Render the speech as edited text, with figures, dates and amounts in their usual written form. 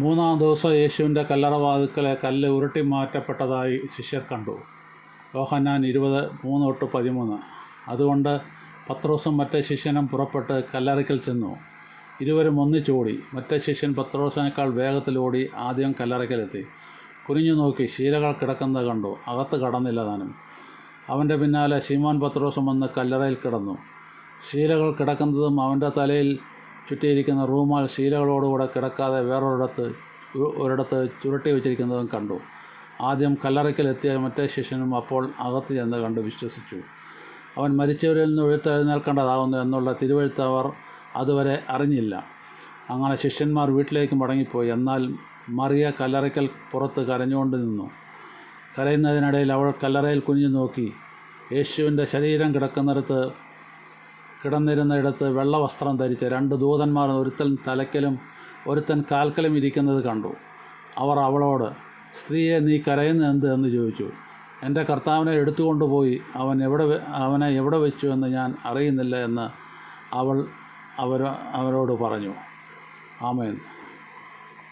മൂന്നാം ദിവസം യേശുവിൻ്റെ കല്ലറവാതിൽക്കലെ കല്ല് ഉരുട്ടി മാറ്റപ്പെട്ടതായി ശിഷ്യർ കണ്ടു. യോഹന്നാൻ 20:3-13. അതുകൊണ്ട് പത്രോസും മറ്റേ ശിഷ്യനും പുറപ്പെട്ട് കല്ലറയ്ക്കൽ ചെന്നു. ഇരുവരും ഒന്നിച്ചോടി. മറ്റേ ശിഷ്യൻ പത്രോസിനേക്കാൾ വേഗത്തിലോടി ആദ്യം കല്ലറയ്ക്കലെത്തി. കുനിഞ്ഞു നോക്കി ശീലകൾ കിടക്കുന്നത് കണ്ടു. അകത്ത് കടന്നില്ല താനും. അവൻ്റെ പിന്നാലെ ശിമോൻ പത്രോസും വന്ന് കല്ലറയിൽ കിടന്നു. ശീലകൾ കിടക്കുന്നതും അവൻ്റെ തലയിൽ ചുറ്റിയിരിക്കുന്ന റൂമാൽ ശീലകളോടുകൂടെ കിടക്കാതെ ഒരിടത്ത് ചുരുട്ടി വച്ചിരിക്കുന്നതും കണ്ടു. ആദ്യം കല്ലറയ്ക്കലെത്തിയ മറ്റേ ശിഷ്യനും അപ്പോൾ അകത്ത് ചെന്ന് കണ്ട് വിശ്വസിച്ചു. അവൻ മരിച്ചവരിൽ നിന്ന് ഉയർത്തെഴുന്നേൽക്കേണ്ടതാകുന്നു എന്നുള്ള തിരുവെഴുത്ത് അവർ അതുവരെ അറിഞ്ഞില്ല. അങ്ങനെ ശിഷ്യന്മാർ വീട്ടിലേക്ക് മടങ്ങിപ്പോയി. എന്നാൽ മറിയ കല്ലറയ്ക്കൽ പുറത്ത് കരഞ്ഞുകൊണ്ട് നിന്നു. കരയുന്നതിനിടയിൽ അവൾ കല്ലറയിൽ കുനിഞ്ഞു നോക്കി യേശുവിൻ്റെ ശരീരം കിടന്നിരുന്നിടത്ത് വെള്ള വസ്ത്രം ധരിച്ച 2 ദൂതന്മാർ ഒരുത്തൻ തലയ്ക്കലും ഒരുത്തൻ കാൽക്കലും ഇരിക്കുന്നത് കണ്ടു. അവർ അവളോട്, സ്ത്രീയെ, നീ കരയുന്നത് എന്ത് എന്ന് ചോദിച്ചു. എൻ്റെ കർത്താവിനെ എടുത്തുകൊണ്ടുപോയി അവനെ എവിടെ വെച്ചു എന്ന് ഞാൻ അറിയുന്നില്ല എന്ന് അവൾ അവരോട് പറഞ്ഞു. ആമേൻ.